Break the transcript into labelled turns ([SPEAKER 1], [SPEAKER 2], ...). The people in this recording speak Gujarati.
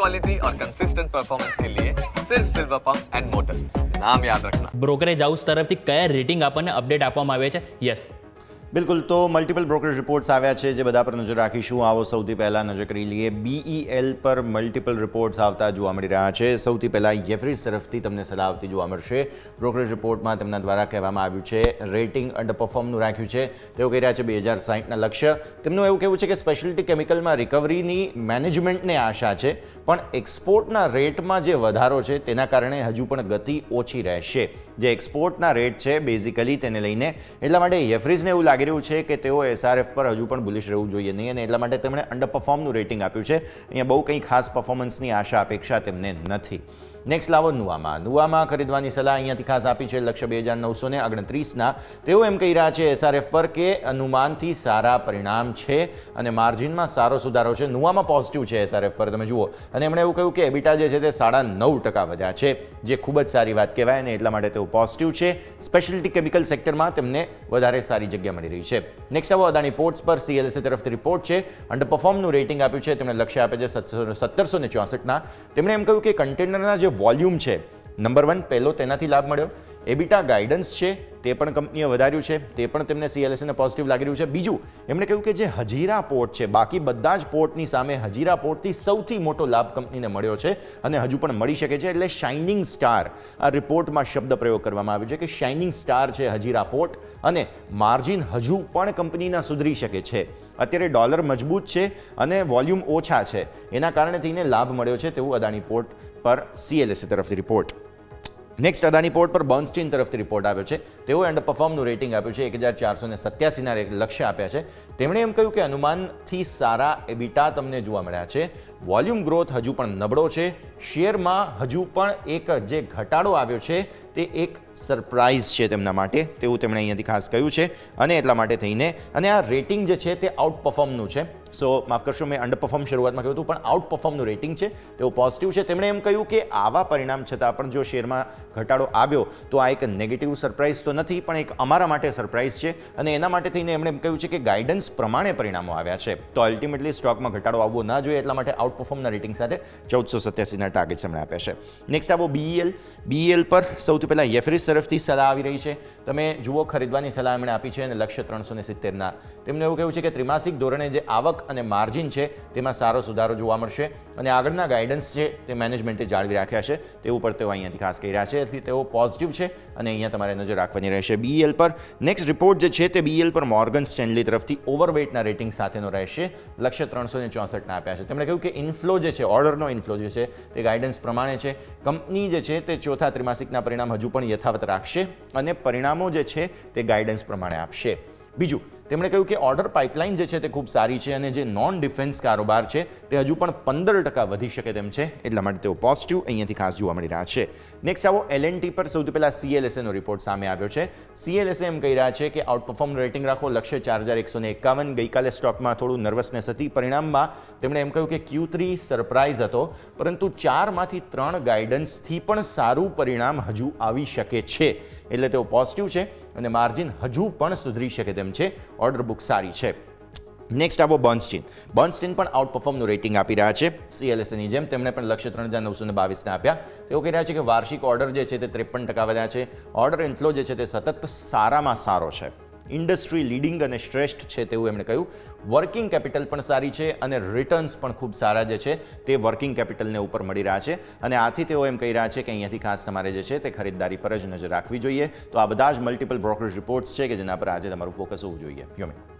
[SPEAKER 1] क्वालिटी और कंसिस्टेंट परफॉर्मेंस के लिए सिर्फ सिल्वर पंप्स एंड मोटर्स, नाम याद रखना।
[SPEAKER 2] બ્રોકરેજ હાઉસ તરફથી કયા રેટિંગ આપણને અપડેટ આપવામાં આવે છે? યસ,
[SPEAKER 3] બિલકુલ, તો મલ્ટિપલ બ્રોકરેજ રિપોર્ટ્સ આવ્યા છે જે બધા પર નજર રાખીશું. આવો સૌથી પહેલાં નજર કરી લઈએ. BEL પર મલ્ટિપલ રિપોર્ટ્સ આવતા જોવા મળી રહ્યા છે. સૌથી પહેલાં જેફરીઝ તરફથી તમને સલાહ આવતી જોવા મળશે. બ્રોકરેજ રિપોર્ટમાં તેમના દ્વારા કહેવામાં આવ્યું છે રેટિંગ અંડર પરફોર્મનું રાખ્યું છે. તેઓ કહી રહ્યા છે 2060ના લક્ષ્ય. તેમનું એવું કહેવું છે કે સ્પેશિયાલિટી કેમિકલમાં રિકવરીની મેનેજમેન્ટને આશા છે, પણ એક્સપોર્ટના રેટમાં જે વધારો છે તેના કારણે હજુ પણ ગતિ ઓછી રહેશે. જે એક્સપોર્ટના રેટ છે બેઝિકલી તેને લઈને એટલા માટે જેફરીઝને એવું લાગી રહ્યું છે કે તેઓ SRF પર હજુ પણ બુલિશ રહેવું જોઈએ નહીં, અને એટલા માટે તેમણે અંડર પરફોર્મનું રેટિંગ આપ્યું છે. અહીંયા બહુ કંઈ ખાસ પરફોર્મન્સની આશા અપેક્ષા તેમને નથી. નેક્સ્ટ લાવો નુઆમાં ખરીદવાની સલાહ અહીંયાથી ખાસ આપી છે લક્ષ્ય 2929ના. તેઓ એમ કહી રહ્યા છે SRF પર કે અનુમાનથી સારા પરિણામ છે અને માર્જિનમાં સારો સુધારો છે. નુઆમાં પોઝિટિવ છે SRF પર, તમે જુઓ. અને એમણે એવું કહ્યું કે એબિટા જે છે તે 9.5% વધ્યા છે, જે ખૂબ જ સારી વાત કહેવાય, અને એટલા માટે તેઓ પોઝિટિવ છે. સ્પેશિયાલિટી કેમિકલ સેક્ટરમાં તેમને વધારે સારી જગ્યા મળી રહી છે. નેક્સ્ટ આવો અદાણી પોર્ટ્સ પર CLSA તરફથી રિપોર્ટ છે. અંડર પરફોર્મનું રેટિંગ આપ્યું છે. તેમણે લક્ષ્ય આપે છે 1764ના. તેમણે એમ કહ્યું કે કન્ટેનરના જે વોલ્યુમ છે નંબર 1 પહેલો તેનાથી લાભ મળ્યો. એબિટા ગાઈડન્સ છે તે પણ કંપનીએ વધાર્યું છે, તે પણ તેમને CLSAને પોઝિટિવ લાગી રહ્યું છે. બીજું એમણે કહ્યું કે જે હજીરા પોર્ટ છે, બાકી બધા જ પોર્ટની સામે હજીરા પોર્ટથી સૌથી મોટો લાભ કંપનીને મળ્યો છે અને હજુ પણ મળી શકે છે. એટલે શાઇનિંગ સ્ટાર આ રિપોર્ટમાં શબ્દ પ્રયોગ કરવામાં આવ્યો છે કે શાઇનિંગ સ્ટાર છે હજીરા પોર્ટ, અને માર્જિન હજુ પણ કંપનીના સુધરી શકે છે. અત્યારે ડોલર મજબૂત છે અને વોલ્યુમ ઓછા છે, એના કારણે થઈને લાભ મળ્યો છે તેવું અદાણી પોર્ટ પર CLSA તરફથી રિપોર્ટ. નેક્સ્ટ અદાણી પોર્ટ પર બર્ન્સ્ટીન તરફથી રિપોર્ટ આવ્યો છે. તેઓએ અંડર પરફોર્મનું રેટિંગ આપ્યું છે. 1487ના લક્ષ્ય આપ્યા છે. તેમણે એમ કહ્યું કે અનુમાનથી સારા એબિટા તમને જોવા મળ્યા છે. વોલ્યુમ ગ્રોથ હજુ પણ નબળો છે. શેરમાં હજુ પણ એક જે ઘટાડો આવ્યો છે તે એક સરપ્રાઇઝ છે તેમના માટે, તેવું તેમણે અહીંયાથી ખાસ કહ્યું છે. અને એટલા માટે થઈને અને આ રેટિંગ જે છે તે આઉટ પરફોર્મનું છે. સો માફ કરશો, મેં અંડર પરફોર્મ શરૂઆતમાં કહ્યું હતું, પણ આઉટ પરફોર્મનું રેટિંગ છે તેઓ પોઝિટિવ છે. તેમણે એમ કહ્યું કે આવા પરિણામ છતાં પણ જો શેરમાં ઘટાડો આવ્યો તો આ એક નેગેટિવ સરપ્રાઇઝ તો નથી, પણ એક અમારા માટે સરપ્રાઇઝ છે. અને એના માટે થઈને એમણે એમ કહ્યું છે કે ગાઈડન્સ પ્રમાણે પરિણામો આવ્યા છે, તો અલ્ટિમેટલી સ્ટોકમાં ઘટાડો આવવો ના જોઈએ. એટલા માટે આઉટ પરફોર્મના રેટિંગ સાથે 1487ના ટાર્ગેટ્સ એમણે આપ્યા છે. નેક્સ્ટ આવો BEL પર સૌથી પહેલાં જેફરીઝ તરફથી સલાહ આવી રહી છે. તમે જુઓ, ખરીદવાની સલાહ એમણે આપી છે અને લક્ષ્ય 370ના. તેમણે એવું કહ્યું છે કે ત્રિમાસિક ધોરણે જે આવક અને માર્જિન છે તેમાં સારો સુધારો જોવા મળશે, અને આગળના ગાઈડન્સ છે તે મેનેજમેન્ટે જાળવી રાખ્યા છે તેવું પર તેઓ અહીંયાથી ખાસ કહી રહ્યા છે. તેથી તેઓ પોઝિટિવ છે અને અહીંયા તમારે નજર રાખવાની રહેશે BEL પર. નેક્સ્ટ રિપોર્ટ જે છે તે BEL પર મોર્ગન સ્ટેનલી તરફથી ઓવરવેટના રેટિંગ સાથેનો રહેશે. લક્ષ્ય 364ના આપ્યા છે. તેમણે કહ્યું કે ઇન્ફ્લો જે છે, ઓર્ડરનો ઇન્ફ્લો જે છે તે ગાઈડન્સ પ્રમાણે છે. કંપની જે છે તે ચોથા ત્રિમાસિકના પરિણામ હજુ પણ યથાવત રાખશે અને પરિણામો જે છે તે ગાઈડન્સ પ્રમાણે આપશે. બીજું તેમણે કહ્યું કે ઓર્ડર પાઇપલાઇન જે છે તે ખૂબ સારી છે અને જે નોન ડિફેન્સ કારોબાર છે તે હજુ પણ 15% વધી શકે તેમ છે. એટલા માટે તેઓ પોઝિટિવ અહીંયાથી ખાસ જોવા મળી રહ્યા છે. નેક્સ્ટ આવો L&T પર સૌથી પહેલાં CLSAનો રિપોર્ટ સામે આવ્યો છે. CLSA એમ કહી રહ્યા છે કે આઉટ પરફોર્મ રેટિંગ રાખો. લક્ષ્ય 4151. ગઈકાલે સ્ટોકમાં થોડું નર્વસનેસ હતી. પરિણામમાં તેમણે એમ કહ્યું કે Q3 સરપ્રાઇઝ હતો, પરંતુ 4માંથી 3 ગાઈડન્સથી પણ સારું પરિણામ હજુ આવી શકે છે. એટલે તેઓ પોઝિટિવ છે અને માર્જિન હજુ પણ સુધરી શકે તેમ છે. ઓર્ડર બુક સારી છે. નેક્સ્ટ આવો બર્ન્સ્ટીન પણ આઉટ પરફોર્મનું રેટિંગ આપી રહ્યા છે CLSAની જેમ. તેમણે પણ લક્ષ્ય 3922ના આપ્યા. તેઓ કહી રહ્યા છે કે વાર્ષિક ઓર્ડર જે છે તે 53% વધ્યા છે. ઓર્ડર ઇન્ફ્લો જે છે તે સતત સારામાં સારો છે, ઇન્ડસ્ટ્રી લીડિંગ અને શ્રેષ્ઠ છે તેવું એમણે કહ્યું. વર્કિંગ કેપિટલ પણ સારી છે અને રિટર્ન્સ પણ ખૂબ સારા જે છે તે વર્કિંગ કેપિટલને ઉપર મળી રહ્યા છે. અને આથી તેઓ એમ કહી રહ્યા છે કે અહીંયાથી ખાસ તમારે જે છે તે ખરીદદારી પર જ નજર રાખવી જોઈએ. તો આ બધા જ મલ્ટિપલ બ્રોકરેજ રિપોર્ટ્સ છે કે જેના પર આજે તમારું ફોકસ હોવું જોઈએ. યોમી.